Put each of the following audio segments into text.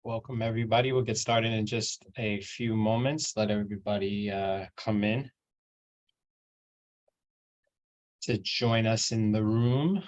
Welcome, everybody. We'll get started in just a few moments. Let everybody come in to join us in the room.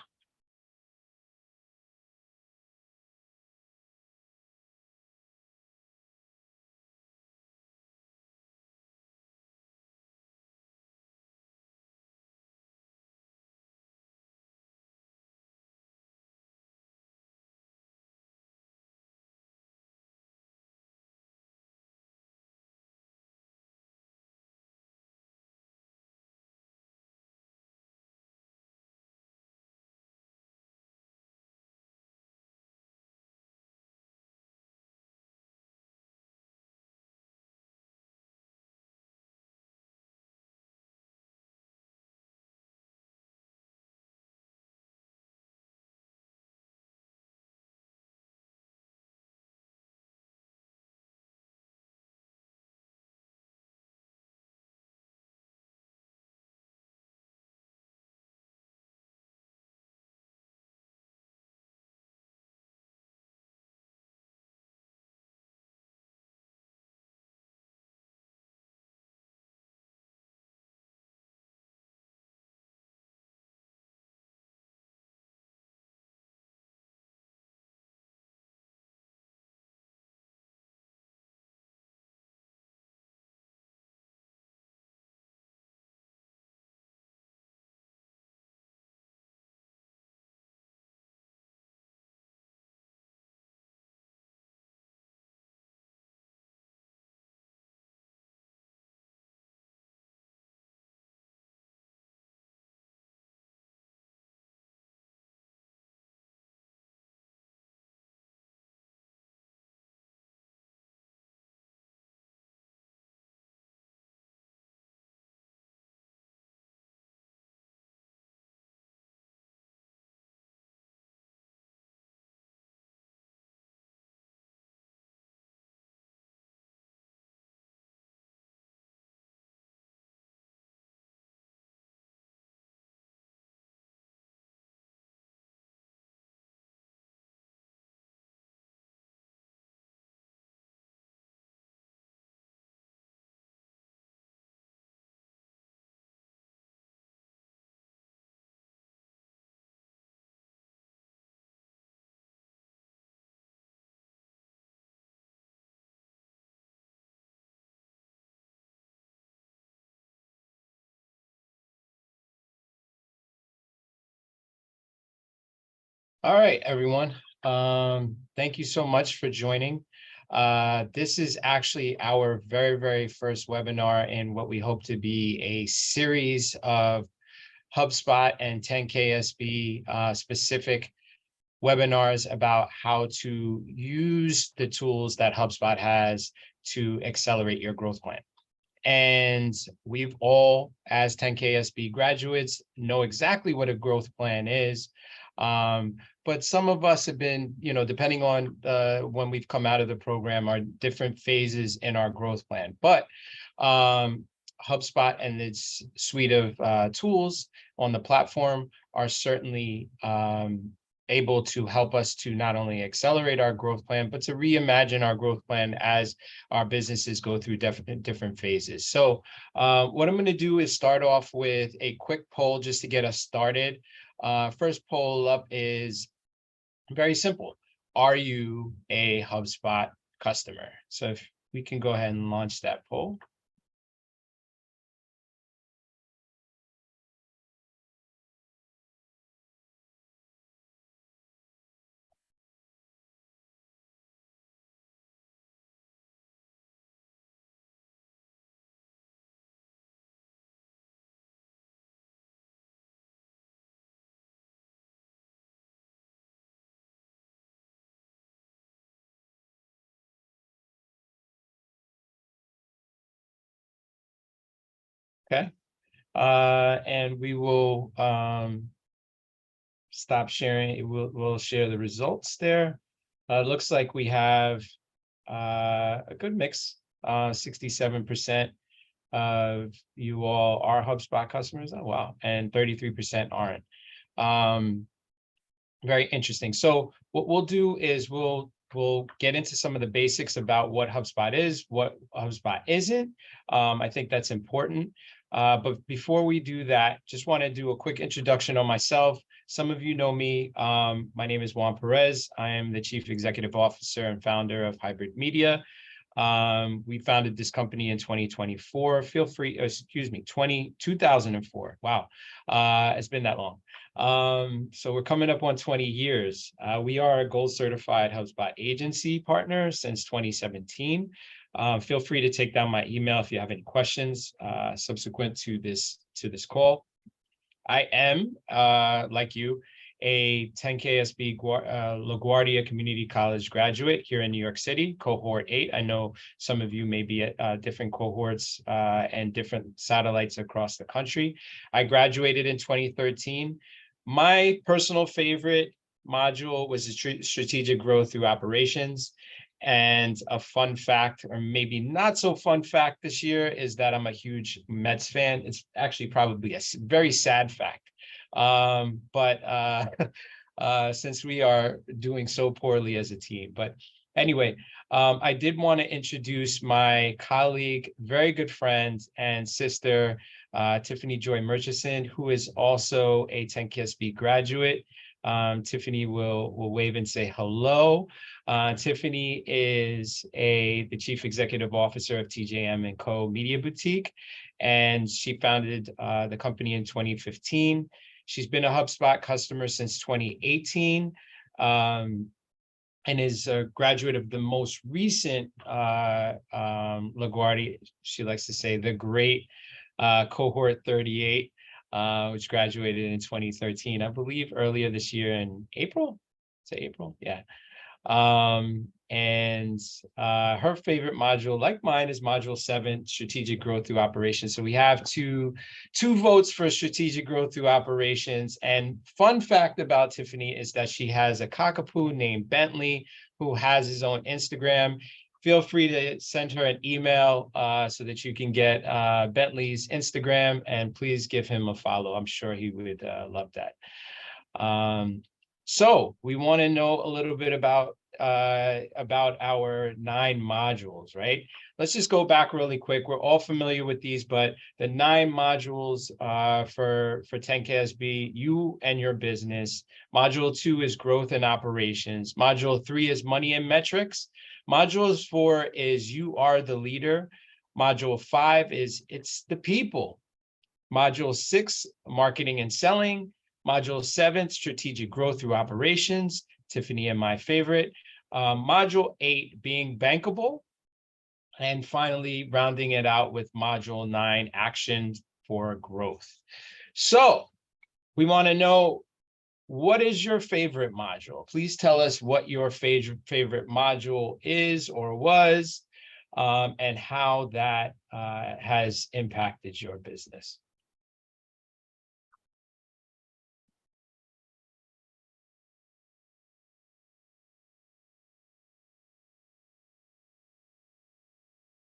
All right, everyone. Thank you so much for joining. This is actually our very first webinar in what we hope to be a series of HubSpot and 10KSB specific webinars about how to use the tools that HubSpot has to accelerate your growth plan. And we've all, as 10KSB graduates, know exactly what a growth plan is. But some of us have been, depending on when we've come out of the program, are different phases in our growth plan. But HubSpot and its suite of tools on the platform are certainly able to help us to not only accelerate our growth plan, but to reimagine our growth plan as our businesses go through different phases. So what I'm going to do is start off with a quick poll just to get us started. First poll up is very simple. Are you a HubSpot customer? So if we can go ahead and launch that poll. Okay. And we will stop sharing. We'll share the results there. It looks like we have a good mix. 67% of you all are HubSpot customers. Oh, wow. And 33% aren't. Very interesting. So what we'll do is we'll we'll get into some of the basics about what HubSpot is, what HubSpot isn't. I think that's important. But before we do that, just want to do a quick introduction on myself. Some of you know me. My name is Juan Perez. I am the Chief Executive Officer and founder of Highbrid Media. We founded this company in 2024. Feel free, excuse me, 2004. Wow, it's been that long. So we're coming up on 20 years. We are a gold certified HubSpot agency partner since 2017. Feel free to take down my email if you have any questions subsequent to this call. I am, like you, a 10KSB LaGuardia Community College graduate here in New York City, cohort 8. I know some of you may be at different cohorts and different satellites across the country. I graduated in 2013. My personal favorite module was strategic growth through operations. And a fun fact, or maybe not so fun fact this year, is that I'm a huge Mets fan. It's actually probably a very sad fact. Since we are doing so poorly as a team. But anyway, I did want to introduce my colleague, very good friend and sister, Tiffany Joy Murchison, who is also a 10KSB graduate. Tiffany will wave and say hello. Tiffany is the Chief Executive Officer of TJM & Co. Media Boutique, and she founded the company in 2015. She's been a HubSpot customer since 2018 and is a graduate of the most recent LaGuardia, she likes to say, the great cohort 38, which graduated in 2013, I believe earlier this year in April. Is it April? Yeah. Her favorite module, like mine, is module 7, strategic growth through operations. So we have two votes for strategic growth through operations. And fun fact about Tiffany is that she has a cockapoo named Bentley, who has his own Instagram. Feel free to send her an email so that you can get Bentley's Instagram, and please give him a follow. I'm sure he would love that. So we want to know a little bit about our 9 modules, right? Let's just go back really quick. We're all familiar with these, but the 9 modules for 10KSB, you and your business. Module 2 is growth and operations. Module 3 is money and metrics. Module 4 is you are the leader. Module 5 is it's the people. Module 6, marketing and selling. Module 7, strategic growth through operations. Tiffany and my favorite. Module 8, being bankable. And finally, rounding it out with module 9, action for growth. So we want to know, what is your favorite module? Please tell us what your favorite module is or was, and how that has impacted your business.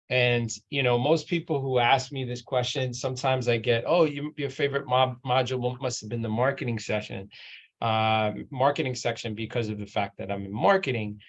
And, you know, most people who ask me this question, sometimes I get, oh, your favorite module must have been the marketing section, because of the fact that I'm in marketing.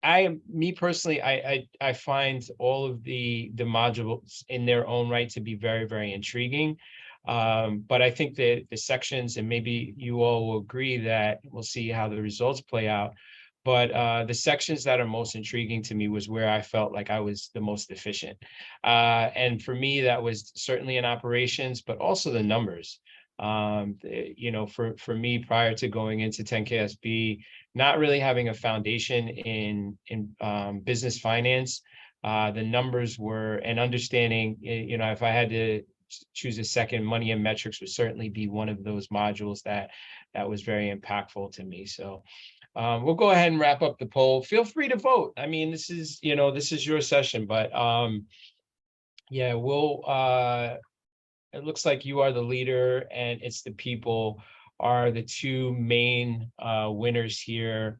Me personally, I find all of the modules in their own right to be very, very intriguing. But I think that the sections, and maybe you all will agree that we'll see how the results play out. But the sections that are most intriguing to me was where I felt like I was the most efficient. And for me, that was certainly in operations, but also the numbers. You know, for me, prior to going into 10KSB, not really having a foundation in business finance, the numbers were, and understanding, you know, if I had to choose a second, money and metrics would certainly be one of those modules that was very impactful to me. So we'll go ahead and wrap up the poll. Feel free to vote. I mean, this is your session, but yeah, it looks like you are the leader and it's the people are the 2 main winners here.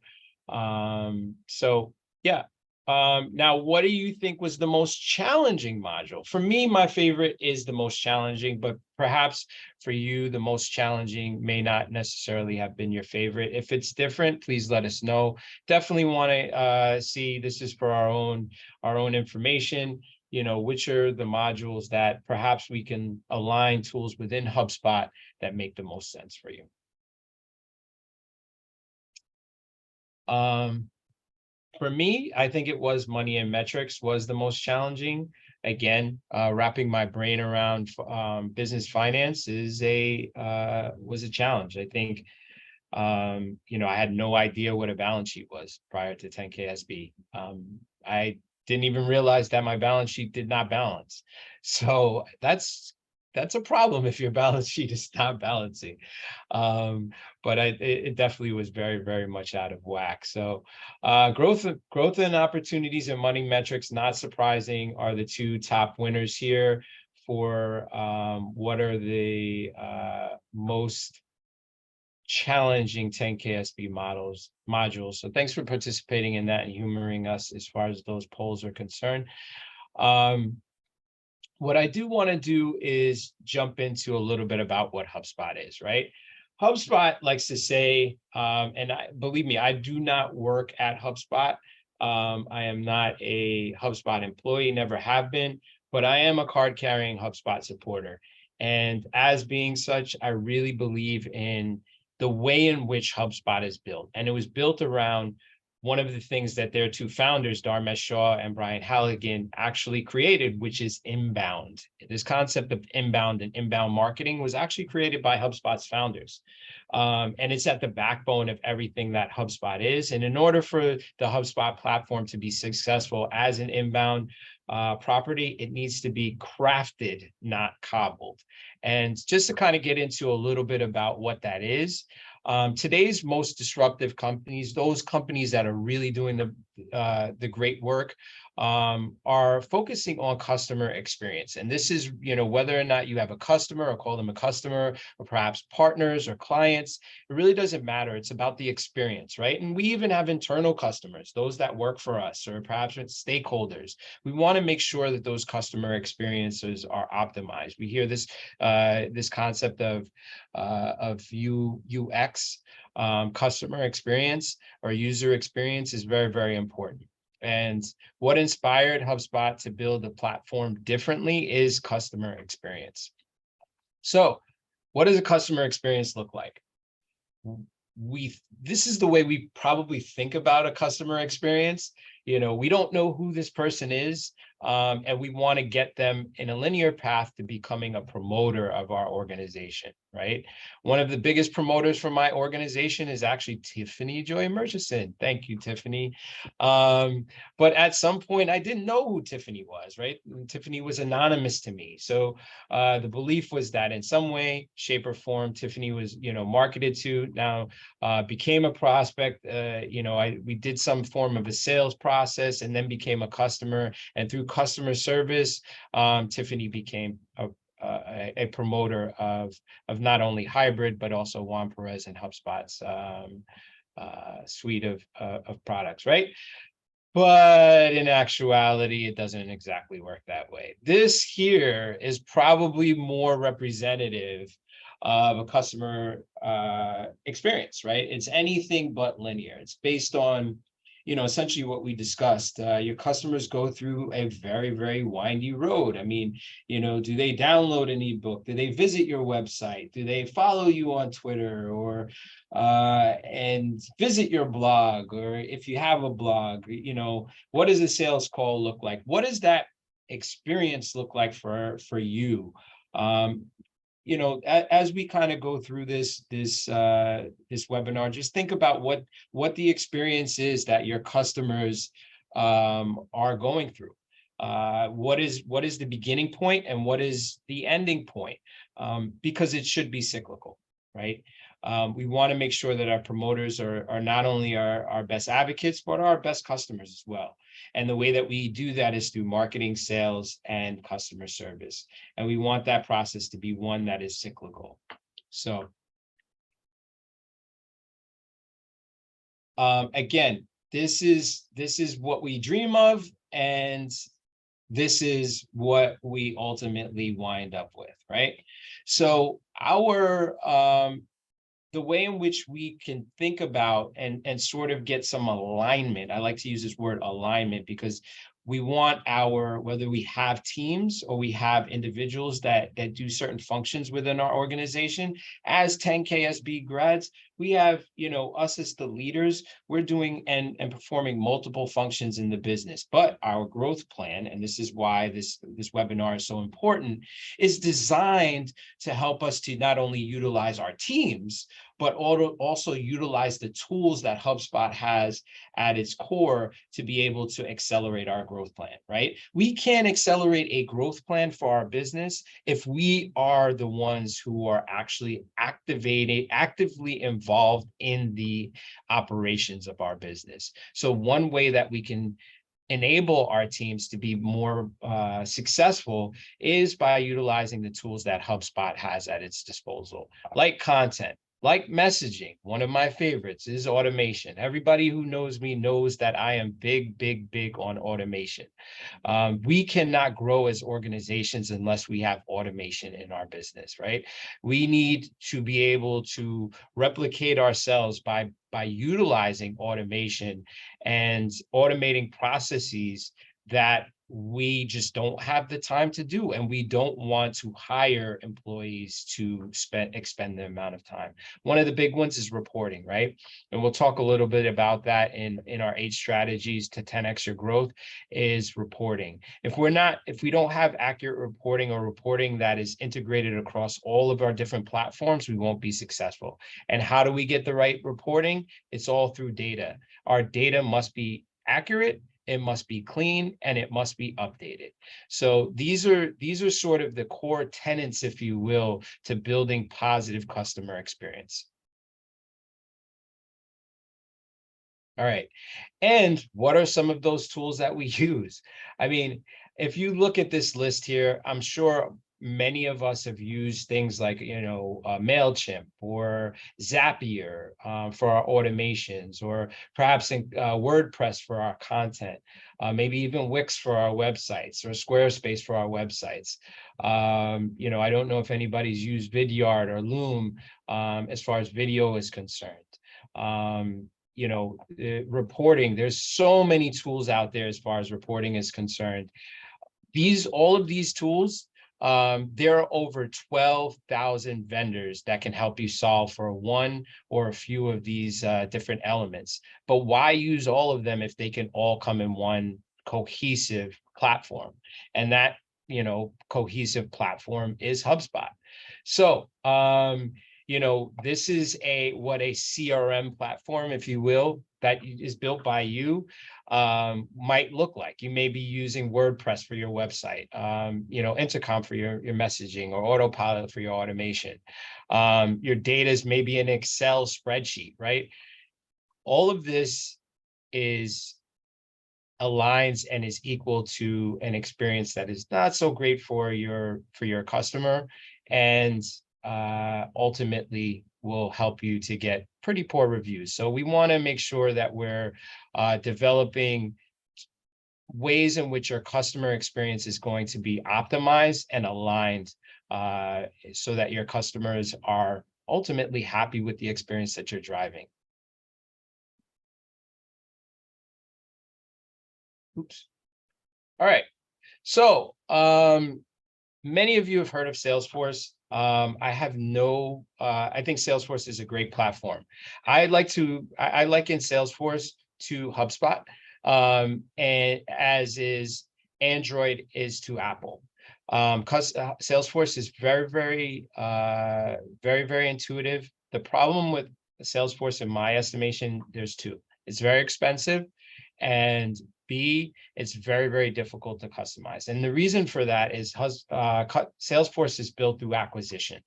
So yeah, Now, what do you think was the most challenging module? For me, my favorite is the most challenging, but perhaps for you, the most challenging may not necessarily have been your favorite. If it's different, please let us know. Definitely want to see, this is for our own information, which are the modules that perhaps we can align tools within HubSpot that make the most sense for you. For me, I think it was money and metrics was the most challenging. Again, wrapping my brain around business finance was a challenge. I think, I had no idea what a balance sheet was prior to 10KSB. I didn't even realize that my balance sheet did not balance. So that's a problem if your balance sheet is not balancing. But it definitely was very, very much out of whack. So growth and opportunities and money metrics, not surprising, are the two top winners here for what are the most challenging 10KSB modules. So thanks for participating in that and humoring us as far as those polls are concerned. What I do want to do is jump into a little bit about what HubSpot is, right? HubSpot likes to say, and believe me, I do not work at HubSpot. I am not a HubSpot employee, never have been, but I am a card-carrying HubSpot supporter. And as being such, I really believe in the way in which HubSpot is built. And it was built around one of the things that their two founders, Dharmesh Shah and Brian Halligan, actually created, which is inbound. This concept of inbound and inbound marketing was actually created by HubSpot's founders. And it's at the backbone of everything that HubSpot is. And in order for the HubSpot platform to be successful as an inbound property, it needs to be crafted, not cobbled. And just to kind of get into a little bit about what that is, today's most disruptive companies, those companies that are really doing the great work, are focusing on customer experience. And this is, whether or not you have a customer or call them a customer, or perhaps partners or clients, it really doesn't matter. It's about the experience, right? And we even have internal customers, those that work for us, or perhaps with stakeholders. We want to make sure that those customer experiences are optimized. We hear this concept of UX, customer experience or user experience, is very, very important. And what inspired HubSpot to build the platform differently is customer experience. So what does a customer experience look like? This is the way we probably think about a customer experience. We don't know who this person is, and we want to get them in a linear path to becoming a promoter of our organization, right? One of the biggest promoters for my organization is actually Tiffany Joy Murchison. Thank you, Tiffany. But at some point, I didn't know who Tiffany was, right? Tiffany was anonymous to me. So the belief was that in some way, shape, or form, Tiffany was, marketed to. Now, became a prospect. We did some form of a sales process and then became a customer. And through customer service, Tiffany became a promoter of not only Hybrid, but also Juan Perez and HubSpot's suite of products, right? But in actuality, it doesn't exactly work that way. This here is probably more representative of a customer experience, right? It's anything but linear. It's based on, essentially what we discussed. Your customers go through a very, very windy road. I mean, do they download an ebook? Do they visit your website? Do they follow you on Twitter or and visit your blog? Or if you have a blog, what does a sales call look like? What does that experience look like for you? As we kind of go through this webinar, just think about what the experience is that your customers are going through. What is the beginning point and what is the ending point? Because it should be cyclical, right? We want to make sure that our promoters are not only our best advocates, but our best customers as well. And the way that we do that is through marketing, sales, and customer service. And we want that process to be one that is cyclical. So again, this is what we dream of, and this is what we ultimately wind up with, right? So our the way in which we can think about and sort of get some alignment. I like to use this word alignment because we want our, whether we have teams or we have individuals that do certain functions within our organization, as 10 KSB grads, we have, us as the leaders, we're doing and performing multiple functions in the business. But our growth plan, and this is why this webinar is so important, is designed to help us to not only utilize our teams, but also utilize the tools that HubSpot has at its core to be able to accelerate our growth plan, right? We can't accelerate a growth plan for our business if we are the ones who are actually actively involved in the operations of our business. So one way that we can enable our teams to be more successful is by utilizing the tools that HubSpot has at its disposal, like content, like messaging. One of my favorites is automation. Everybody who knows me knows that I am big on automation. We cannot grow as organizations unless we have automation in our business, right? We need to be able to replicate ourselves by utilizing automation and automating processes that we just don't have the time to do, and we don't want to hire employees to expend the amount of time. One of the big ones is reporting, right? And we'll talk a little bit about that in our 8 strategies to 10x your growth, is reporting. If we don't have accurate reporting, or reporting that is integrated across all of our different platforms, we won't be successful. And how do we get the right reporting? It's all through data. Our data must be accurate, it must be clean, and it must be updated. So these are sort of the core tenets, if you will, to building positive customer experience. All right. And what are some of those tools that we use? I mean, if you look at this list here, I'm sure many of us have used things like, MailChimp or Zapier for our automations, or perhaps in WordPress for our content, maybe even Wix for our websites, or Squarespace for our websites. I don't know if anybody's used Vidyard or Loom as far as video is concerned. Reporting, there's so many tools out there as far as reporting is concerned. All of these tools, there are over 12,000 vendors that can help you solve for one or a few of these different elements. But why use all of them if they can all come in one cohesive platform? And that, cohesive platform is HubSpot. So, this is a CRM platform, if you will, that is built by you, might look like. You may be using WordPress for your website, Intercom for your messaging, or Autopilot for your automation. Your data is maybe an Excel spreadsheet, right? All of this aligns and is equal to an experience that is not so great for your customer, and ultimately will help you to get pretty poor reviews. So we want to make sure that we're developing ways in which your customer experience is going to be optimized and aligned, so that your customers are ultimately happy with the experience that you're driving. Oops. All right. So many of you have heard of Salesforce. I think Salesforce is a great platform. I liken Salesforce to HubSpot, and as is Android is to Apple. Because Salesforce is very intuitive. The problem with Salesforce, in my estimation, there's 2. It's very expensive, and B, it's very difficult to customize. And the reason for that is Salesforce is built through acquisition,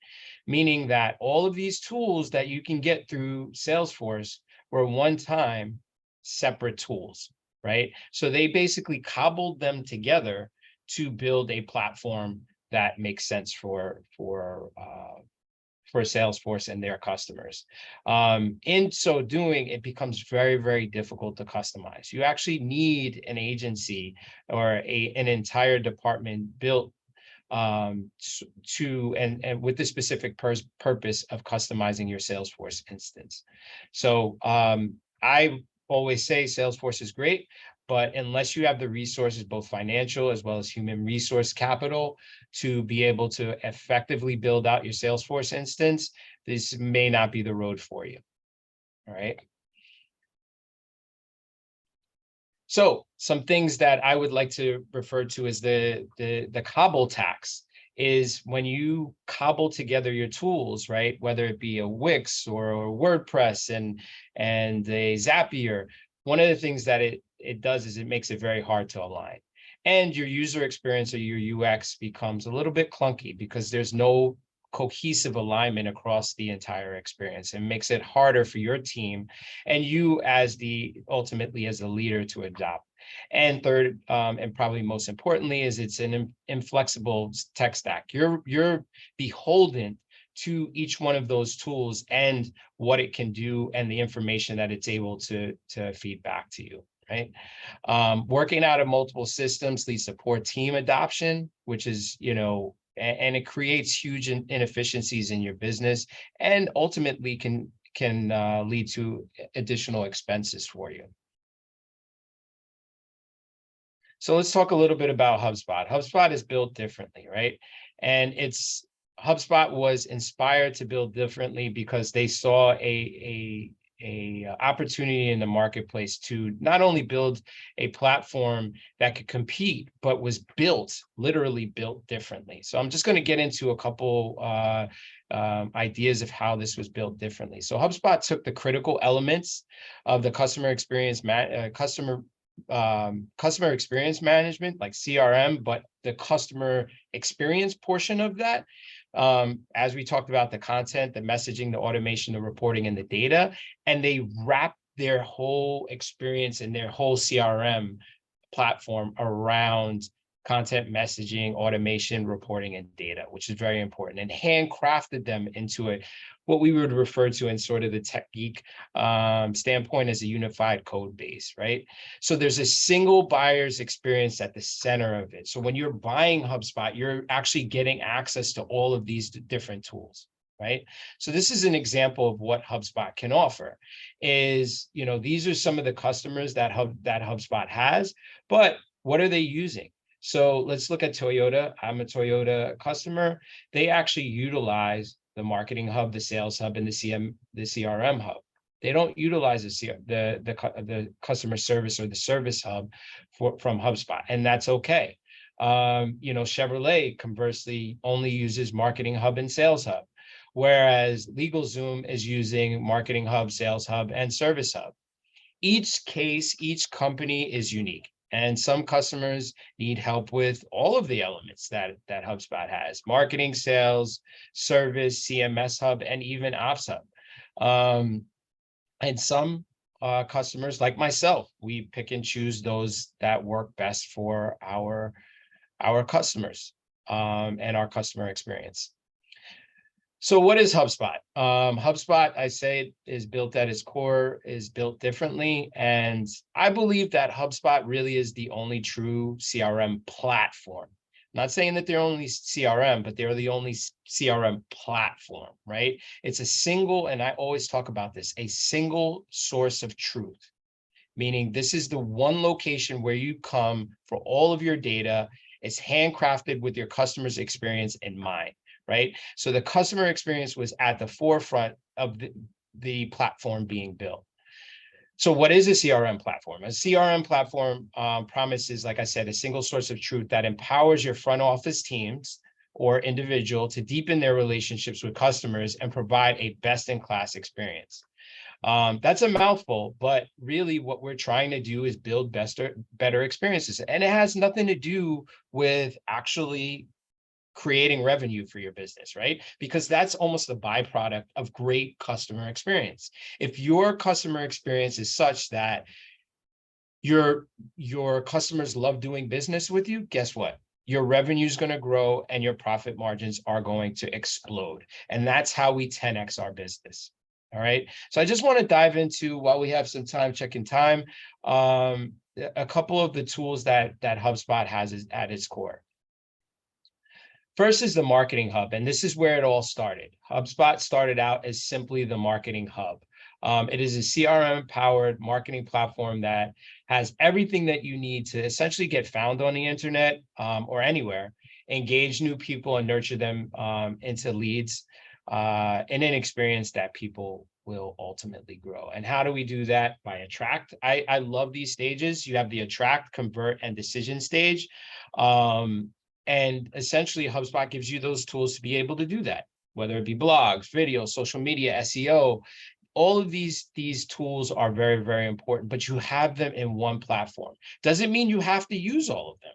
meaning that all of these tools that you can get through Salesforce were one-time separate tools, right? So they basically cobbled them together to build a platform that makes sense for for Salesforce and their customers. In so doing, it becomes very, very difficult to customize. You actually need an agency or an entire department built and with the specific purpose of customizing your Salesforce instance. So I always say Salesforce is great, but unless you have the resources, both financial as well as human resource capital, to be able to effectively build out your Salesforce instance, this may not be the road for you. All right. So some things that I would like to refer to as the cobble tax is when you cobble together your tools, right? Whether it be a Wix or a WordPress and a Zapier, one of the things that it does is it makes it very hard to align. And your user experience or your UX becomes a little bit clunky because there's no cohesive alignment across the entire experience, and makes it harder for your team and you as ultimately as a leader to adopt. And third, and probably most importantly, is it's an inflexible tech stack. You're beholden to each one of those tools and what it can do and the information that it's able to feed back to you. Right. Working out of multiple systems leads to poor team adoption, which is, and it creates huge inefficiencies in your business and ultimately can lead to additional expenses for you. So let's talk a little bit about HubSpot. HubSpot is built differently, right? And HubSpot was inspired to build differently because they saw a opportunity in the marketplace to not only build a platform that could compete, but was literally built differently. So I'm just going to get into a couple ideas of how this was built differently. So HubSpot took the critical elements of the customer experience management, like CRM, but the customer experience portion of that, as we talked about, the content, the messaging, the automation, the reporting, and the data, and they wrap their whole experience and their whole CRM platform around content, messaging, automation, reporting, and data, which is very important, and handcrafted them into what we would refer to in sort of the tech geek standpoint as a unified code base, right? So there's a single buyer's experience at the center of it. So when you're buying HubSpot, you're actually getting access to all of these different tools, right? So this is an example of what HubSpot can offer. Is, these are some of the customers that HubSpot has, but what are they using? So let's look at Toyota. I'm a Toyota customer. They actually utilize the Marketing Hub, the Sales Hub, and the CRM Hub. They don't utilize the customer service or the Service Hub from HubSpot, and that's okay. Chevrolet conversely only uses Marketing Hub and Sales Hub, whereas LegalZoom is using Marketing Hub, Sales Hub, and Service Hub. Each case, each company is unique. And some customers need help with all of the elements that HubSpot has: marketing, sales, service, CMS Hub, and even Ops Hub. And some customers, like myself, we pick and choose those that work best for our customers and our customer experience. So what is HubSpot? HubSpot, I say, is built at its core, is built differently. And I believe that HubSpot really is the only true CRM platform. I'm not saying that they're only CRM, but they're the only CRM platform, right? It's a single, and I always talk about this, a single source of truth, meaning this is the one location where you come for all of your data. It's handcrafted with your customer's experience in mind. Right. So the customer experience was at the forefront of the platform being built. So what is a CRM platform? A CRM platform promises, like I said, a single source of truth that empowers your front office teams or individual to deepen their relationships with customers and provide a best-in-class experience. That's a mouthful, but really what we're trying to do is build better experiences. And it has nothing to do with actually creating revenue for your business, right? Because that's almost a byproduct of great customer experience. If your customer experience is such that your customers love doing business with you, guess what? your revenue is going to grow and your profit margins are going to explode. And that's how we 10x our business. All right. So I just want to dive into, while we have some time, checking time, a couple of the tools that HubSpot has at its core. First is the Marketing Hub, and this is where it all started. HubSpot started out as simply the Marketing Hub. It is a CRM-powered marketing platform that has everything that you need to essentially get found on the internet or anywhere, engage new people and nurture them into leads in an experience that people will ultimately grow. And how do we do that? By attract. I love these stages. You have the attract, convert, and decision stage. And essentially, HubSpot gives you those tools to be able to do that, whether it be blogs, videos, social media, SEO. All of these tools are very, very important, but you have them in one platform. Doesn't mean you have to use all of them.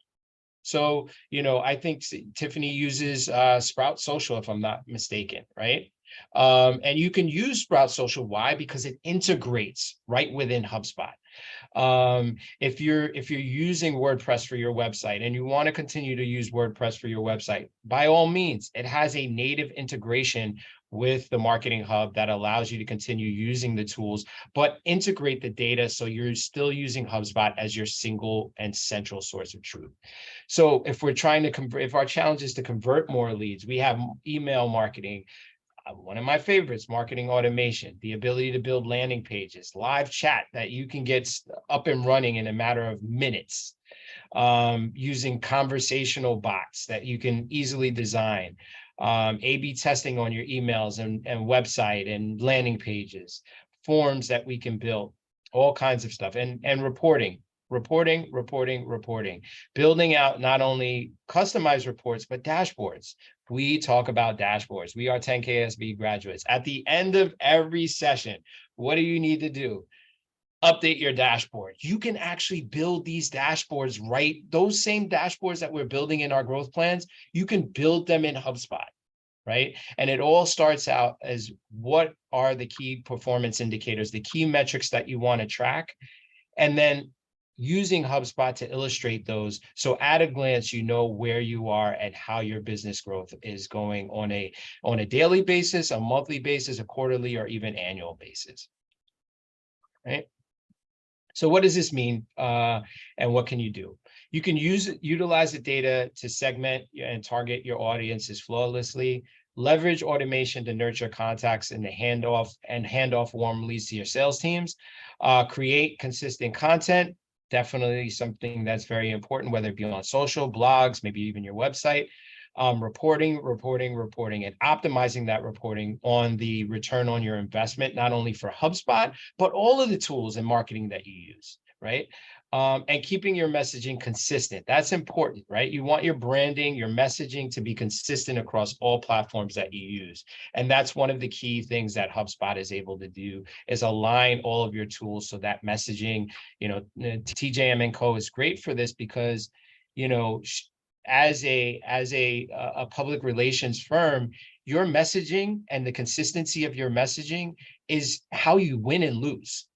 So, I think Tiffany uses Sprout Social, if I'm not mistaken, right? And you can use Sprout Social. Why? Because it integrates right within HubSpot. If you're using WordPress for your website and you want to continue to use WordPress for your website, by all means, it has a native integration with the Marketing Hub that allows you to continue using the tools, but integrate the data so you're still using HubSpot as your single and central source of truth. So if we're trying to convert, if our challenge is to convert more leads, we have email marketing. One of my favorites, marketing automation, the ability to build landing pages, live chat that you can get up and running in a matter of minutes, using conversational bots that you can easily design, A/B testing on your emails and website and landing pages, forms that we can build, all kinds of stuff, and reporting, building out not only customized reports, but dashboards. We talk about dashboards. We are 10KSB graduates. At the end of every session, what do you need to do? Update your dashboard. You can actually build these dashboards, right? Those same dashboards that we're building in our growth plans, you can build them in HubSpot, right? And it all starts out as, what are the key performance indicators, the key metrics that you want to track, and then using HubSpot to illustrate those. So at a glance, you know where you are and how your business growth is going on a daily basis, a monthly basis, a quarterly, or even annual basis, right? So what does this mean, and what can you do? You can utilize the data to segment and target your audiences flawlessly, leverage automation to nurture contacts and hand off warm leads to your sales teams, create consistent content, definitely something that's very important, whether it be on social, blogs, maybe even your website, reporting, and optimizing that reporting on the return on your investment, not only for HubSpot, but all of the tools and marketing that you use, right? And keeping your messaging consistent. That's important, right? You want your branding, your messaging to be consistent across all platforms that you use. And that's one of the key things that HubSpot is able to do, is align all of your tools so that messaging, TJM & Co. is great for this because, as a public relations firm, your messaging and the consistency of your messaging is how you win and lose.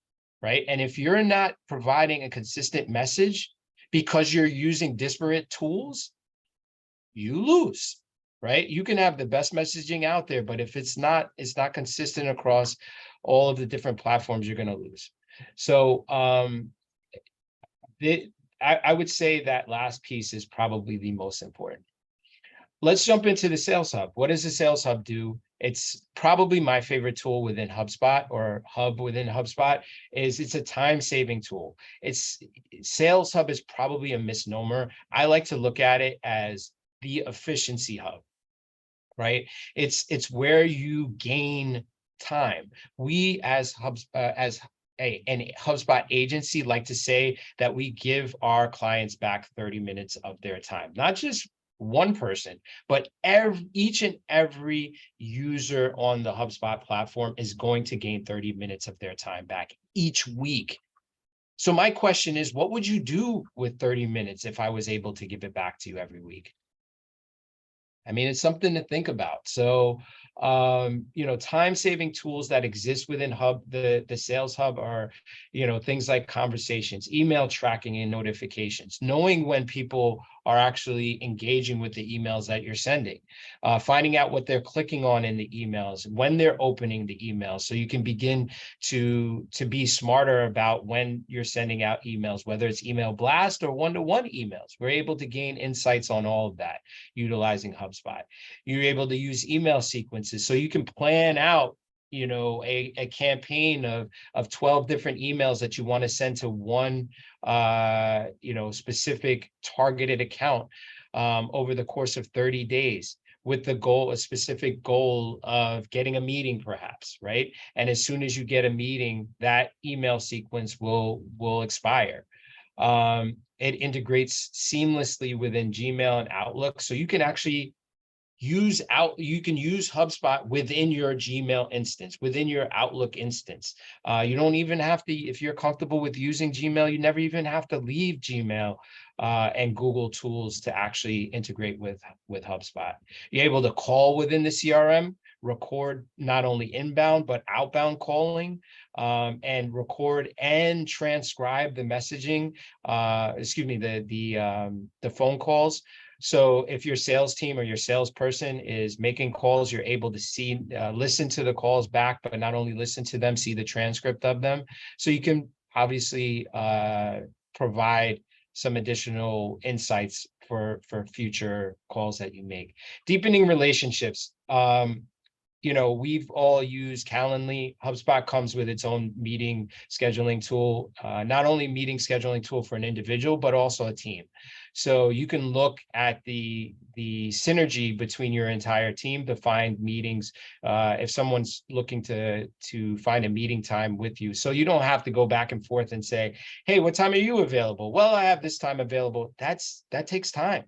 Right. And if you're not providing a consistent message because you're using disparate tools, you lose. Right. You can have the best messaging out there, but if it's not consistent across all of the different platforms, you're going to lose. So I would say that last piece is probably the most important. Let's jump into the Sales Hub. What does the Sales Hub do? It's probably my favorite tool within HubSpot, or hub within HubSpot. It's a time-saving tool. Sales Hub is probably a misnomer. I like to look at it as the efficiency hub, right? It's where you gain time. We as an HubSpot agency like to say that we give our clients back 30 minutes of their time, not just one person, but each and every user on the HubSpot platform is going to gain 30 minutes of their time back each week. So my question is, what would you do with 30 minutes if I was able to give it back to you every week? I mean, it's something to think about. So, time-saving tools that exist within the Sales Hub are, things like conversations, email tracking and notifications, knowing when people are actually engaging with the emails that you're sending, finding out what they're clicking on in the emails, when they're opening the emails, so you can begin to be smarter about when you're sending out emails, whether it's email blast or one-to-one emails. We're able to gain insights on all of that utilizing HubSpot. You're able to use email sequences, so you can plan out a campaign of 12 different emails that you want to send to one specific targeted account over the course of 30 days, with a specific goal of getting a meeting perhaps, right? And as soon as you get a meeting, that email sequence will expire. It integrates seamlessly within Gmail and Outlook, so you can actually use HubSpot within your Gmail instance, within your Outlook instance. You don't even have to, if you're comfortable with using Gmail, you never even have to leave Gmail and Google tools to actually integrate with HubSpot. You're able to call within the CRM, record not only inbound but outbound calling, and record and transcribe the messaging, the phone calls. So if your sales team or your salesperson is making calls, you're able to listen to the calls back, but not only listen to them, see the transcript of them. So you can obviously provide some additional insights for future calls that you make. Deepening relationships. We've all used Calendly. HubSpot comes with its own meeting scheduling tool, not only meeting scheduling tool for an individual, but also a team. So you can look at the synergy between your entire team to find meetings, if someone's looking to find a meeting time with you. So you don't have to go back and forth and say, hey, what time are you available? Well, I have this time available. That takes time,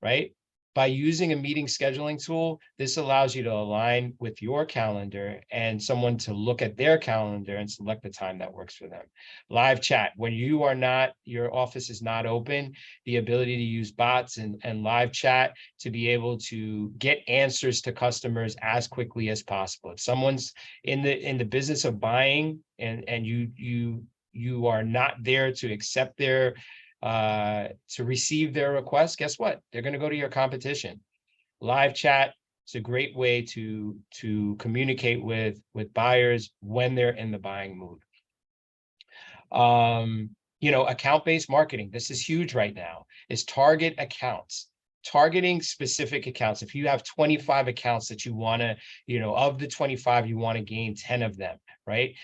right? By using a meeting scheduling tool, this allows you to align with your calendar and someone to look at their calendar and select the time that works for them. Live chat, when your office is not open, the ability to use bots and live chat to be able to get answers to customers as quickly as possible. If someone's in the business of buying and you are not there to accept to receive their request, guess what? They're going to go to your competition. Live chat is a great way to communicate with buyers when they're in the buying mood. Account-based marketing. This is huge right now. Is target accounts. Targeting specific accounts. If you have 25 accounts that you want to, of the 25, you want to gain 10 of them, right?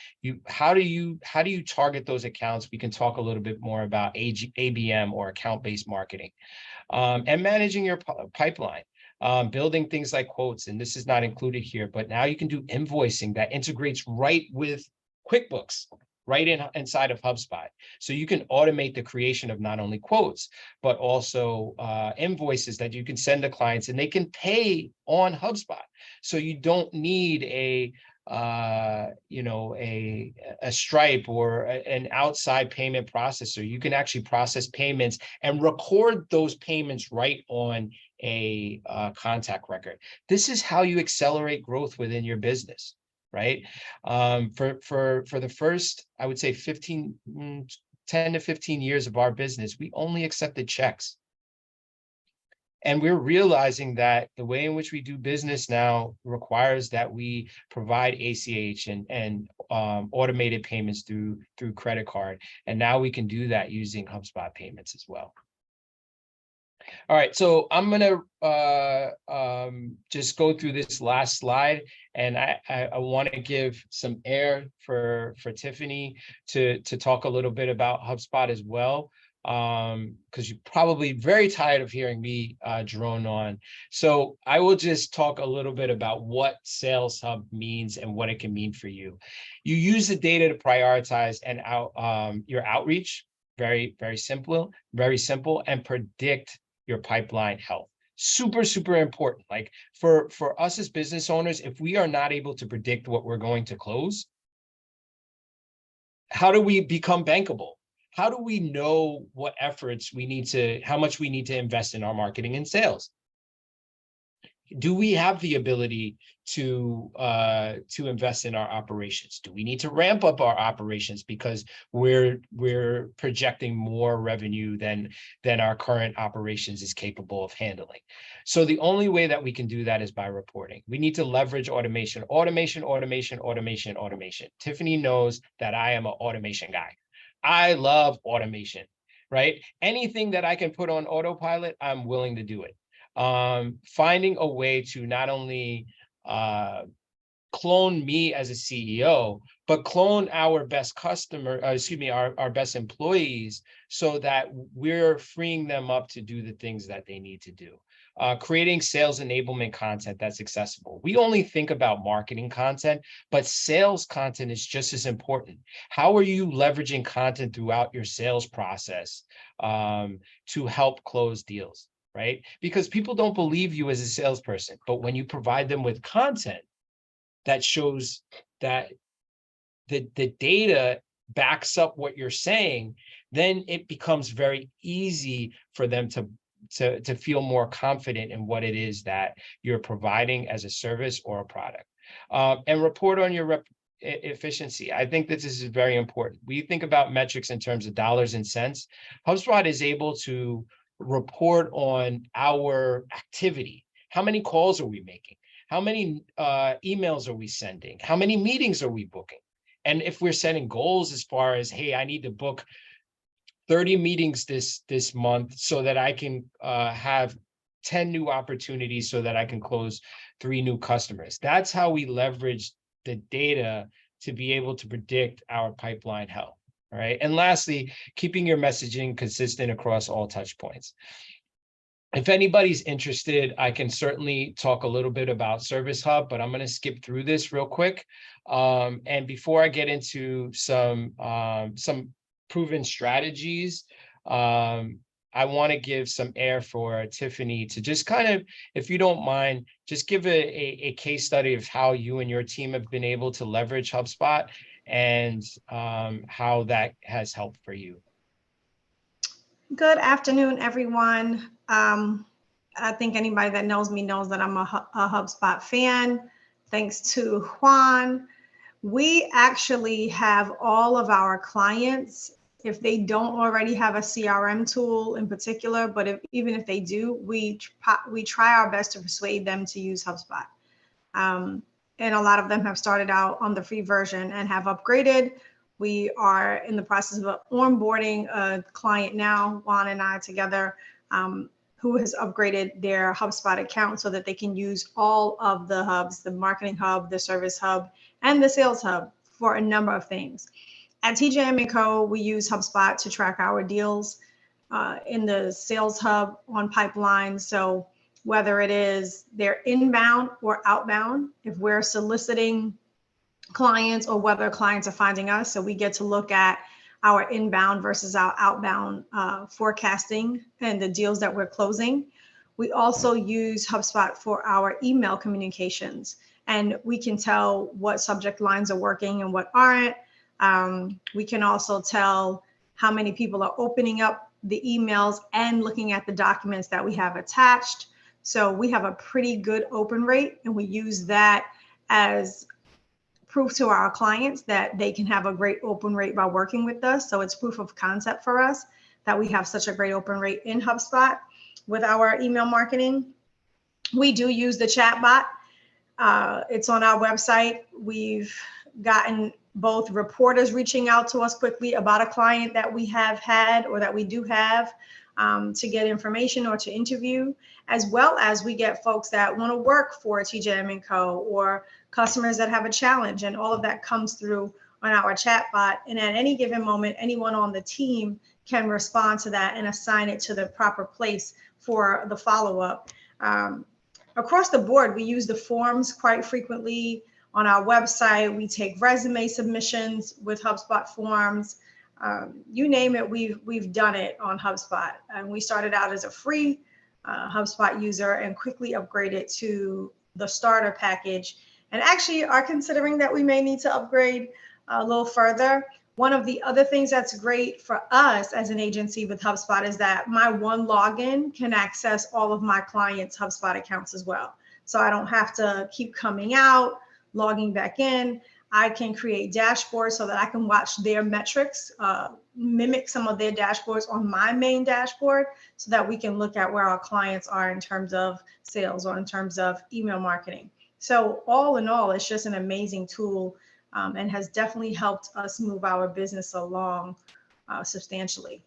How do you target those accounts? We can talk a little bit more about ABM or account-based marketing, and managing your pipeline, building things like quotes. And this is not included here, but now you can do invoicing that integrates right with QuickBooks, right inside of HubSpot. So you can automate the creation of not only quotes, but also invoices that you can send to clients and they can pay on HubSpot. So you don't need a Stripe or an outside payment processor. You can actually process payments and record those payments right on a contact record. This is how you accelerate growth within your business. Right. For the first, I would say 10 to 15 years of our business, we only accepted checks. And we're realizing that the way in which we do business now requires that we provide ACH and automated payments through credit card. And now we can do that using HubSpot payments as well. All right, so I'm going to just go through this last slide, and I want to give some air for Tiffany to talk a little bit about HubSpot as well, because you're probably very tired of hearing me drone on. So I will just talk a little bit about what Sales Hub means and what it can mean for you. You use the data to prioritize your outreach, very simple, and predict your pipeline health. Super important. Like for us as business owners, if we are not able to predict what we're going to close, how do we become bankable? How do we know what efforts how much we need to invest in our marketing and sales? Do we have the ability to invest in our operations? Do we need to ramp up our operations because we're projecting more revenue than our current operations is capable of handling? So the only way that we can do that is by reporting. We need to leverage automation. Tiffany knows that I am an automation guy. I love automation, right? Anything that I can put on autopilot, I'm willing to do it. Finding a way to not only clone me as a CEO, but clone our best our best employees, so that we're freeing them up to do the things that they need to do. Creating sales enablement content that's accessible. We only think about marketing content, but sales content is just as important. How are you leveraging content throughout your sales process to help close deals? Right? Because people don't believe you as a salesperson, but when you provide them with content that shows that the data backs up what you're saying, then it becomes very easy for them to feel more confident in what it is that you're providing as a service or a product. And report on your efficiency. I think this is very important. We think about metrics in terms of dollars and cents. HubSpot is able to report on our activity. How many calls are we making? How many emails are we sending? How many meetings are we booking? And if we're setting goals as far as, hey, I need to book 30 meetings this month so that I can have 10 new opportunities so that I can close 3 new customers. That's how we leverage the data to be able to predict our pipeline health. All right. And lastly, keeping your messaging consistent across all touch points. If anybody's interested, I can certainly talk a little bit about Service Hub, but I'm going to skip through this real quick. And before I get into some proven strategies, I want to give some air for Tiffany to just kind of, if you don't mind, just give a case study of how you and your team have been able to leverage HubSpot and how that has helped for you. Good afternoon, everyone. I think anybody that knows me knows that I'm a HubSpot fan. Thanks to Juan. We actually have all of our clients, if they don't already have a CRM tool in particular, but even if they do, we try our best to persuade them to use HubSpot. And a lot of them have started out on the free version and have upgraded. We are in the process of onboarding a client now, Juan and I together, who has upgraded their HubSpot account so that they can use all of the hubs, the marketing hub, the service hub, and the sales hub for a number of things. At TJM & Co., we use HubSpot to track our deals in the sales hub on pipeline. So whether it is they're inbound or outbound, if we're soliciting clients or whether clients are finding us. So we get to look at our inbound versus our outbound forecasting and the deals that we're closing. We also use HubSpot for our email communications, and we can tell what subject lines are working and what aren't. We can also tell how many people are opening up the emails and looking at the documents that we have attached. So we have a pretty good open rate, and we use that as proof to our clients that they can have a great open rate by working with us. So it's proof of concept for us that we have such a great open rate in HubSpot with our email marketing. We do use the chatbot. It's on our website. We've gotten both reporters reaching out to us quickly about a client that we have had or that we do have to get information or to interview, as well as we get folks that want to work for TJM & Co. or customers that have a challenge, and all of that comes through on our chatbot. And at any given moment, anyone on the team can respond to that and assign it to the proper place for the follow-up. Across the board, we use the forms quite frequently on our website. We take resume submissions with HubSpot forms. You name it, we've done it on HubSpot. And we started out as a free HubSpot user and quickly upgraded to the starter package, and actually are considering that we may need to upgrade a little further. One of the other things that's great for us as an agency with HubSpot is that my one login can access all of my clients' HubSpot accounts as well. So I don't have to keep coming out, logging back in. I can create dashboards so that I can watch their metrics, mimic some of their dashboards on my main dashboard so that we can look at where our clients are in terms of sales or in terms of email marketing. So all in all, it's just an amazing tool, and has definitely helped us move our business along substantially.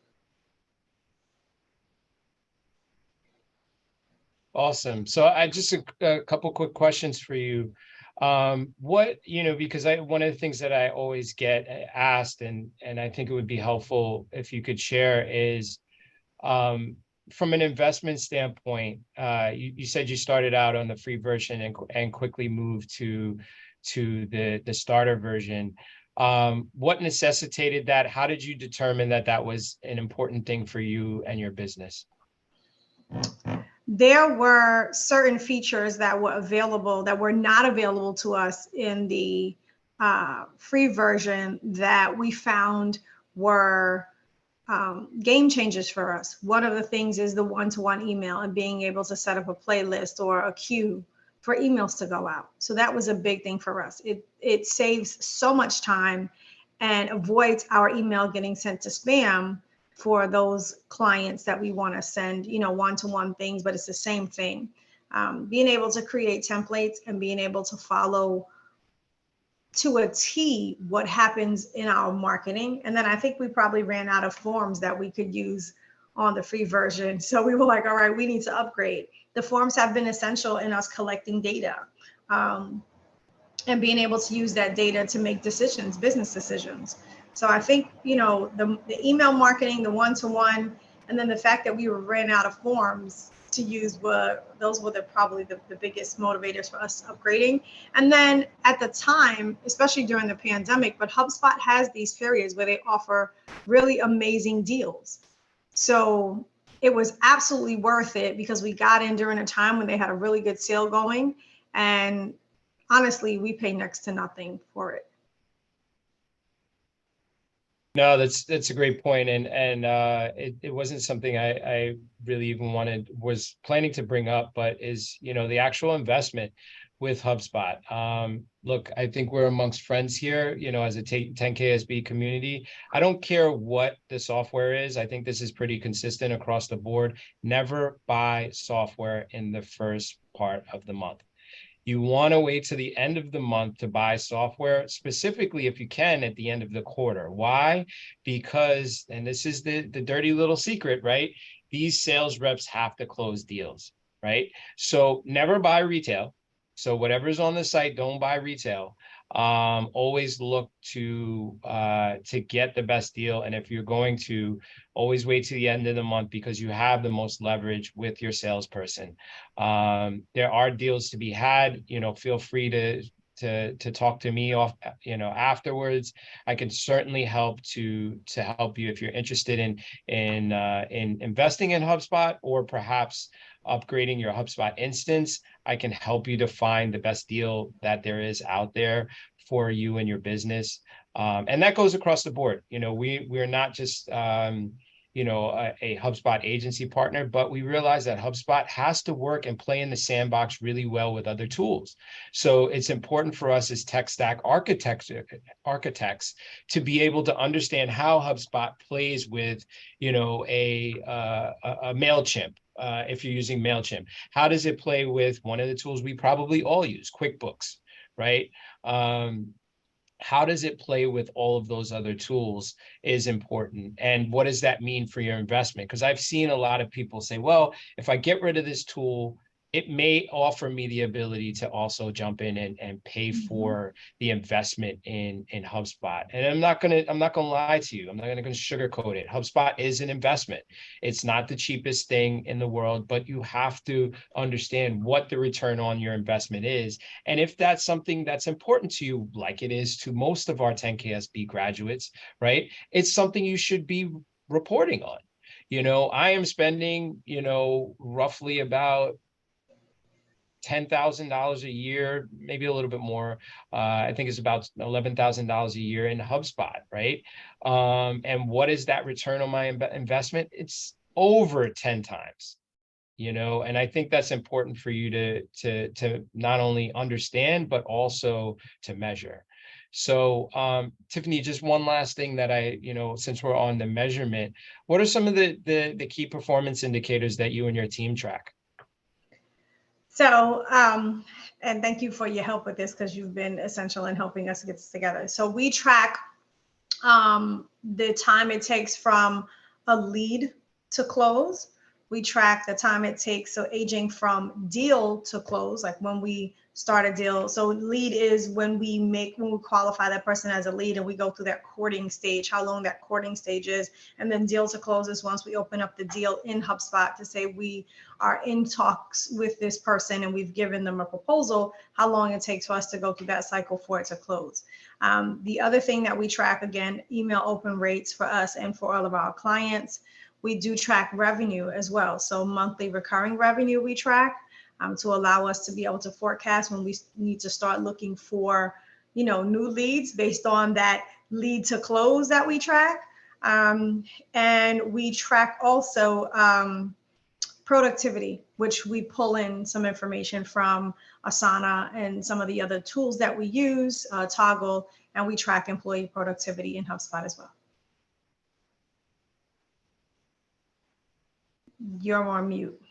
Awesome. So I just a couple quick questions for you. What, because one of the things that I always get asked, and I think it would be helpful if you could share is, from an investment standpoint, you said you started out on the free version and quickly moved to the starter version. What necessitated that? How did you determine that that was an important thing for you and your business? There were certain features that were available that were not available to us in the free version that we found were game changers for us. One of the things is the one-to-one email and being able to set up a playlist or a queue for emails to go out. So that was a big thing for us. It saves so much time and avoids our email getting sent to spam for those clients that we want to send, one-to-one things, but it's the same thing. Being able to create templates and being able to follow to a T what happens in our marketing. And then I think we probably ran out of forms that we could use on the free version. So we were like, all right, we need to upgrade. The forms have been essential in us collecting data, and being able to use that data to make decisions, business decisions. So I think, the email marketing, the one-to-one, and then the fact that we ran out of forms to use those were probably the biggest motivators for us upgrading. And then at the time, especially during the pandemic, but HubSpot has these periods where they offer really amazing deals. So it was absolutely worth it because we got in during a time when they had a really good sale going. And honestly, we pay next to nothing for it. No, that's a great point, and it wasn't something I really even was planning to bring up, but is the actual investment with HubSpot. Look, I think we're amongst friends here, as a 10KSB community. I don't care what the software is. I think this is pretty consistent across the board. Never buy software in the first part of the month. You want to wait to the end of the month to buy software, specifically if you can at the end of the quarter. Why? Because, and this is the dirty little secret, right? These sales reps have to close deals, right? So never buy retail. So whatever's on the site, don't buy retail. Always look to get the best deal. And if you're going to, always wait to the end of the month because you have the most leverage with your salesperson. There are deals to be had. Feel free to talk to me afterwards. I can certainly help to help you if you're interested in investing in HubSpot or perhaps upgrading your HubSpot instance. I can help you to find the best deal that there is out there for you and your business. And that goes across the board. We're not just a HubSpot agency partner, but we realize that HubSpot has to work and play in the sandbox really well with other tools. So it's important for us as tech stack architects to be able to understand how HubSpot plays with, a MailChimp. If you're using MailChimp, how does it play with one of the tools we probably all use, QuickBooks, right? How does it play with all of those other tools is important. And what does that mean for your investment? Because I've seen a lot of people say, well, if I get rid of this tool, it may offer me the ability to also jump in and pay for the investment in HubSpot. And I'm not gonna lie to you. I'm not gonna sugarcoat it. HubSpot is an investment. It's not the cheapest thing in the world, but you have to understand what the return on your investment is. And if that's something that's important to you, like it is to most of our 10KSB graduates, right? It's something you should be reporting on. I am spending, roughly about $10,000 a year, maybe a little bit more. I think it's about $11,000 a year in HubSpot, right? And what is that return on my investment? It's over 10 times. and I think that's important for you to not only understand, but also to measure. So, Tiffany, just one last thing that since we're on the measurement, what are some of the key performance indicators that you and your team track? So, and thank you for your help with this, because you've been essential in helping us get this together. So we track the time it takes from a lead to close. We track the time it takes, so aging from deal to close, like when we start a deal. So lead is when we qualify that person as a lead, and we go through that courting stage, how long that courting stage is. And then deal to close is once we open up the deal in HubSpot to say we are in talks with this person and we've given them a proposal, how long it takes for us to go through that cycle for it to close. The other thing that we track, again, email open rates for us and for all of our clients. We do track revenue as well. So monthly recurring revenue we track to allow us to be able to forecast when we need to start looking for, new leads based on that lead to close that we track. And we track also productivity, which we pull in some information from Asana and some of the other tools that we use, Toggle, and we track employee productivity in HubSpot as well. You're on mute.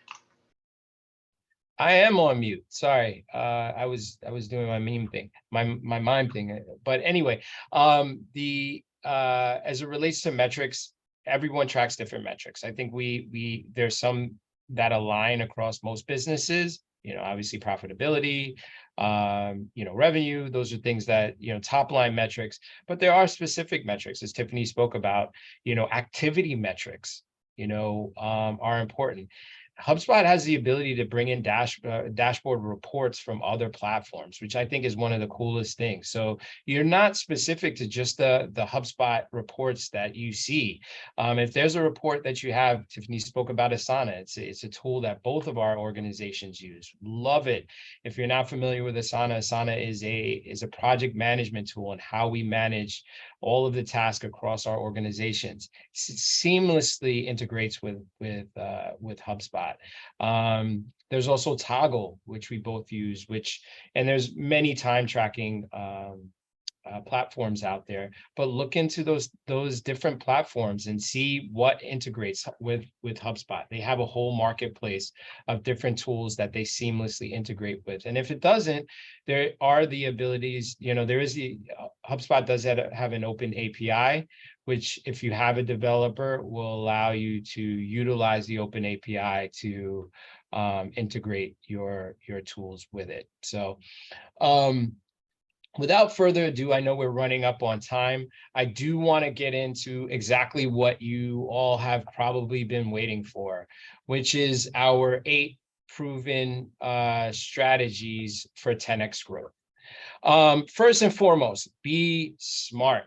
I am on mute. Sorry. I was doing my meme thing, my mime thing. But anyway, as it relates to metrics, everyone tracks different metrics. I think there's some that align across most businesses, obviously profitability, revenue, those are things that, top line metrics, but there are specific metrics, as Tiffany spoke about, activity metrics, are important. HubSpot has the ability to bring in dashboard reports from other platforms, which I think is one of the coolest things. So you're not specific to just the HubSpot reports that you see. If there's a report that you have, Tiffany spoke about Asana. It's a tool that both of our organizations use. Love it. If you're not familiar with Asana, Asana is a project management tool and how we manage all of the tasks across our organizations. Seamlessly integrates with HubSpot. There's also Toggle, which we both use, and there's many time tracking platforms out there, but look into those different platforms and see what integrates with HubSpot. They have a whole marketplace of different tools that they seamlessly integrate with. And if it doesn't, there are the abilities, HubSpot does have an open API, which if you have a developer will allow you to utilize the open API to integrate your tools with it. So, without further ado, I know we're running up on time. I do want to get into exactly what you all have probably been waiting for, which is our 8 proven strategies for 10x growth. First and foremost, be smart.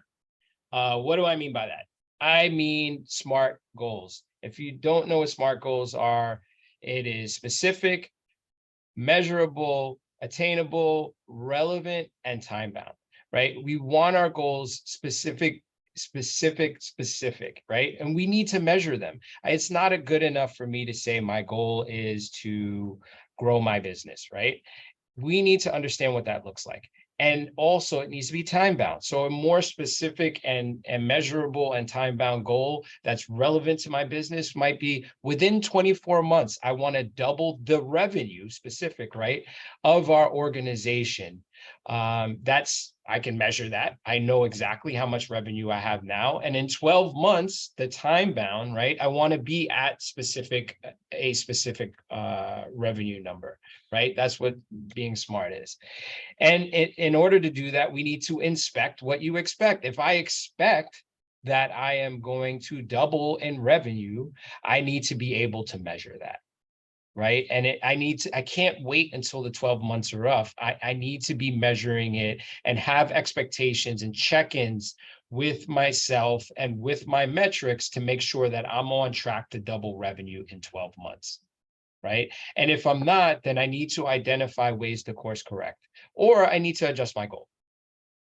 What do I mean by that? I mean SMART goals. If you don't know what SMART goals are, it is specific, measurable, attainable, relevant, and time bound, right? We want our goals specific, right? And we need to measure them. It's not good enough for me to say my goal is to grow my business, right? We need to understand what that looks like. And also it needs to be time bound. So a more specific and measurable and time bound goal that's relevant to my business might be within 24 months, I want to double the revenue specific, right, of our organization. I can measure that. I know exactly how much revenue I have now. And in 12 months, the time bound, right, I want to be at a specific revenue number, right? That's what being smart is. And in order to do that, we need to inspect what you expect. If I expect that I am going to double in revenue, I need to be able to measure that. Right. And I can't wait until the 12 months are up. I need to be measuring it and have expectations and check-ins with myself and with my metrics to make sure that I'm on track to double revenue in 12 months. Right. And if I'm not, then I need to identify ways to course correct, or I need to adjust my goal.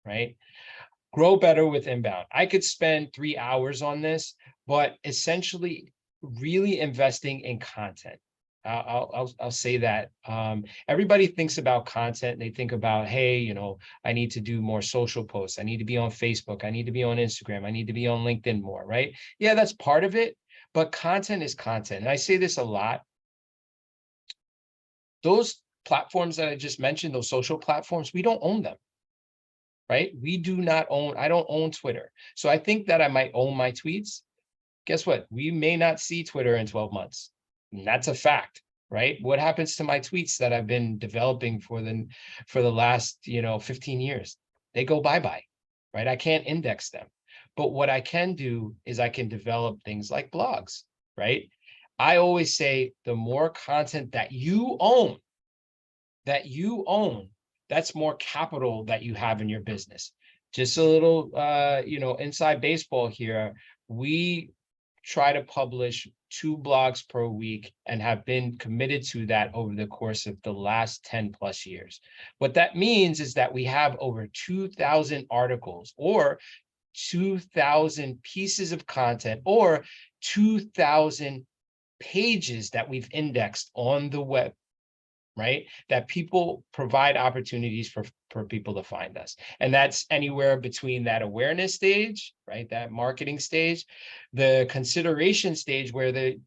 Right. Grow better with inbound. I could spend 3 hours on this, but essentially really investing in content. I'll say that. Everybody thinks about content and they think about, hey, you know, I need to do more social posts. I need to be on Facebook. I need to be on Instagram. I need to be on LinkedIn more, right? Yeah, that's part of it, but content is content. And I say this a lot. Those platforms that I just mentioned, those social platforms, we don't own them, right? We do not own, I don't own Twitter. So I think that I might own my tweets. Guess what? We may not see Twitter in 12 months. And that's a fact, right? What happens to my tweets that I've been developing for the last, 15 years? They go bye-bye, right? I can't index them. But what I can do is I can develop things like blogs, right? I always say the more content that you own, that's more capital that you have in your business. Just a little, inside baseball here. We try to publish 2 blogs per week and have been committed to that over the course of the last 10 plus years. What that means is that we have over 2,000 articles or 2,000 pieces of content or 2,000 pages that we've indexed on the web, right? That people provide opportunities for people to find us. And that's anywhere between that awareness stage, right? That marketing stage, the consideration stage where the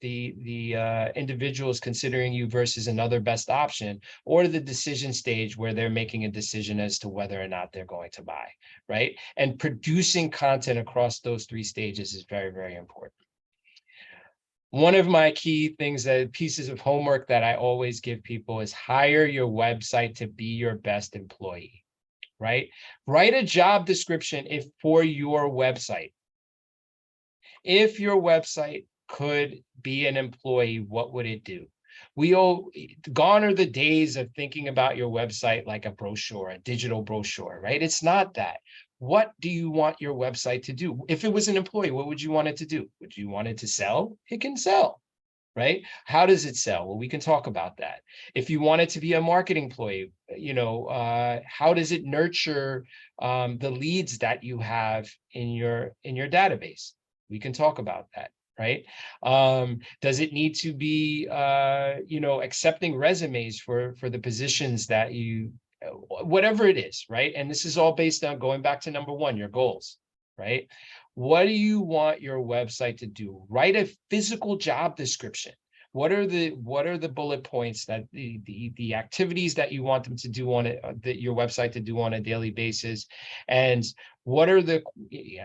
individual is considering you versus another best option, or the decision stage where they're making a decision as to whether or not they're going to buy, right? And producing content across those 3 stages is very, very important. One of my key things, that pieces of homework that I always give people, is hire your website to be your best employee, right? Write a job description for your website. If your website could be an employee, what would it do? Gone are the days of thinking about your website like a brochure, a digital brochure, right? It's not that. What do you want your website to do? If it was an employee, what would you want it to do? Would you want it to sell? It can sell, right? How does it sell? Well, we can talk about that. If you want it to be a marketing employee, how does it nurture the leads that you have in your database? We can talk about that, right? Does it need to be, accepting resumes for the positions that you, whatever it is, right? And this is all based on going back to number 1, your goals, right? What do you want your website to do? Write a physical job description. What are the bullet points that the activities that you want them to do on it, that your website to do on a daily basis? And what are the,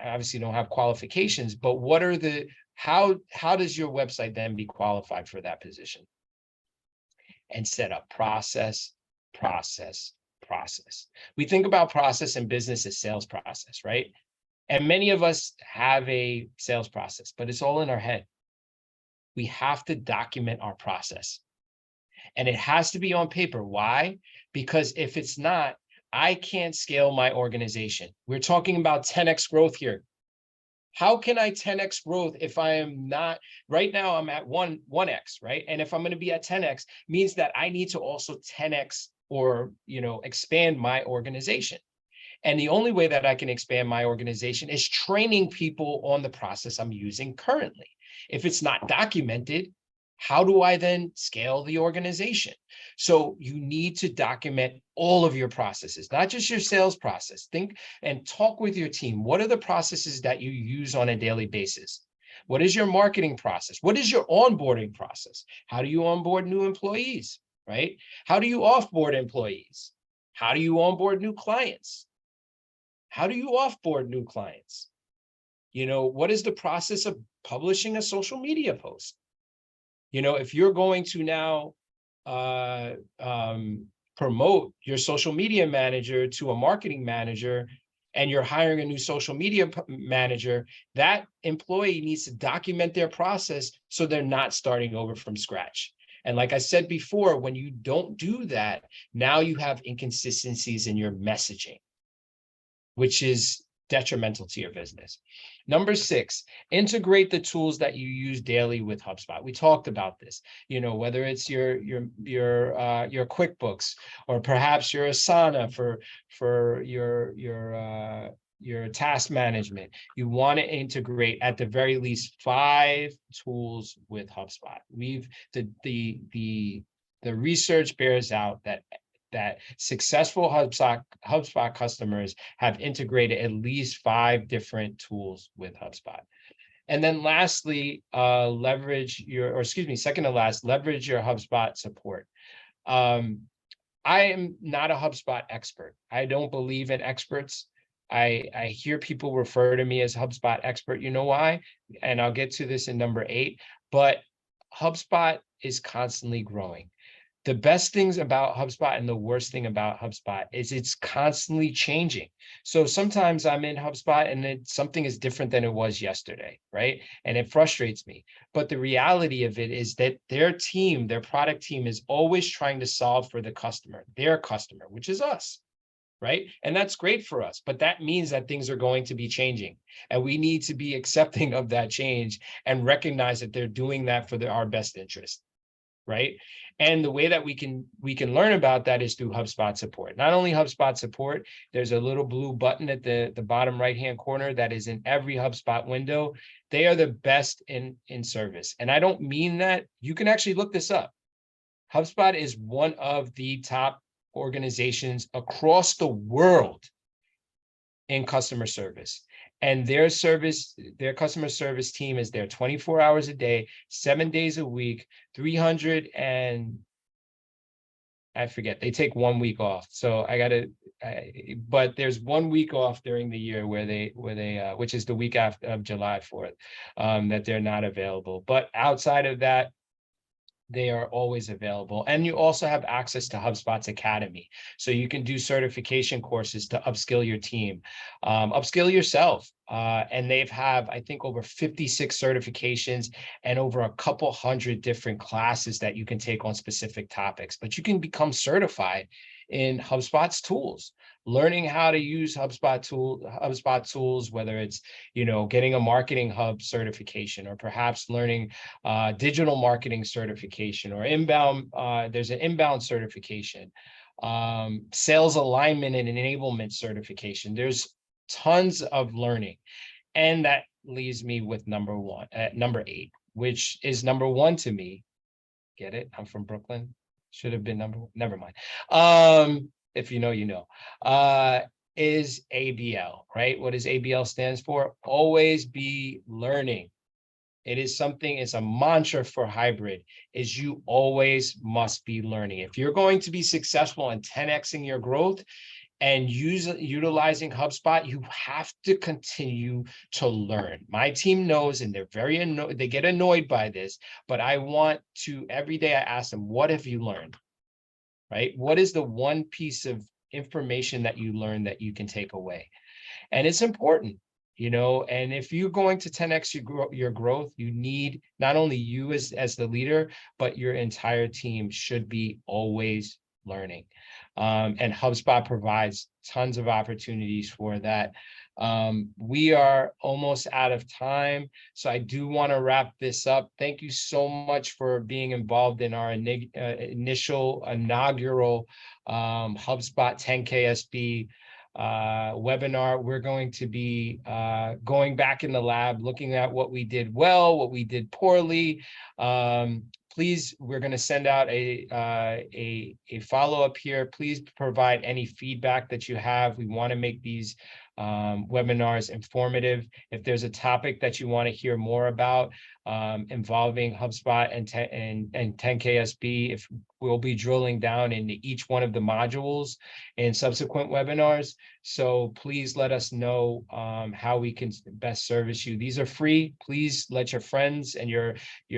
obviously you don't have qualifications, but what are the, how does your website then be qualified for that position? And set up process. We think about process in business as sales process, right? And many of us have a sales process, but it's all in our head. We have to document our process. And it has to be on paper. Why? Because if it's not, I can't scale my organization. We're talking about 10x growth here. How can I 10x growth if I am not, right now I'm at 1x, right? And if I'm going to be at 10x, means that I need to also 10x or, expand my organization. And the only way that I can expand my organization is training people on the process I'm using currently. If it's not documented, how do I then scale the organization? So you need to document all of your processes, not just your sales process. Think and talk with your team. What are the processes that you use on a daily basis? What is your marketing process? What is your onboarding process? How do you onboard new employees, right? How do you offboard employees? How do you onboard new clients? How do you offboard new clients? What is the process of publishing a social media post? If you're going to now promote your social media manager to a marketing manager, and you're hiring a new social media manager, that employee needs to document their process so they're not starting over from scratch. And like I said before, when you don't do that, now you have inconsistencies in your messaging, which is detrimental to your business. Number 6, integrate the tools that you use daily with HubSpot. We talked about this, whether it's your QuickBooks, or perhaps your Asana for your your task management. You want to integrate at the very least 5 tools with HubSpot. The research bears out that successful HubSpot customers have integrated at least 5 different tools with HubSpot. And then lastly, second to last, leverage your HubSpot support. I am not a HubSpot expert. I don't believe in experts. I hear people refer to me as HubSpot expert. You know why? And I'll get to this in number 8, but HubSpot is constantly growing. The best things about HubSpot and the worst thing about HubSpot is it's constantly changing. So sometimes I'm in HubSpot and something is different than it was yesterday, right? And it frustrates me. But the reality of it is that their product team is always trying to solve for the customer, their customer, which is us, right? And that's great for us, but that means that things are going to be changing. And we need to be accepting of that change and recognize that they're doing that for our best interest. Right. And the way that we can learn about that is through HubSpot support. Not only HubSpot support, there's a little blue button at the bottom right-hand corner that is in every HubSpot window. They are the best in service. And I don't mean that. You can actually look this up. HubSpot is one of the top organizations across the world in customer service. And their customer service team is there 24 hours a day, 7 days a week, 300 and I forget, they take 1 week off. So but there's 1 week off during the year which is the week of July 4th, that they're not available. But outside of that, they are always available. And you also have access to HubSpot's Academy. So you can do certification courses to upskill your team, upskill yourself. And have, I think, over 56 certifications and over a couple hundred different classes that you can take on specific topics. But you can become certified in HubSpot's tools, learning how to use HubSpot tools, whether it's, getting a marketing hub certification, or perhaps learning digital marketing certification, or inbound. There's an inbound certification, sales alignment and enablement certification. There's tons of learning. And that leaves me with number 8, which is number 1 to me. Get it? I'm from Brooklyn. Should have been number 1. Never mind. If you know, you know. Is ABL, right? What does ABL stands for? Always be learning. It's a mantra for hybrid, is you always must be learning. If you're going to be successful in 10xing your growth and utilizing HubSpot, you have to continue to learn. My team knows, and they're they get annoyed by this, but every day I ask them, what have you learned? Right? What is the one piece of information that you learned that you can take away? And it's important, and if you're going to 10x your growth, you need not only you as the leader, but your entire team should be always learning. And HubSpot provides tons of opportunities for that. We are almost out of time, so I do want to wrap this up. Thank you so much for being involved in our inaugural HubSpot 10KSB webinar. We're going to be going back in the lab, looking at what we did well, what we did poorly. Please, we're going to send out a follow-up here. Please provide any feedback that you have. We want to make these webinars informative. If there's a topic that you want to hear more about involving HubSpot and 10KSB, we'll be drilling down into each one of the modules in subsequent webinars. So please let us know how we can best service you. These are free. Please let your friends and your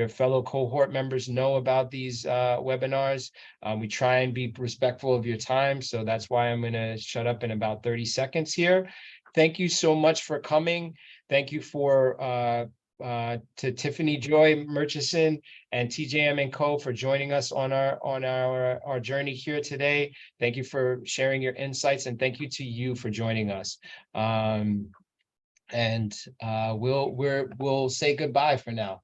fellow cohort members know about these webinars. We try and be respectful of your time. So that's why I'm going to shut up in about 30 seconds here. Thank you so much for coming. Thank you to Tiffany Joy Murchison and TJM & Co. for joining us on our journey here today. Thank you for sharing your insights, and thank you to you for joining us. We'll say goodbye for now.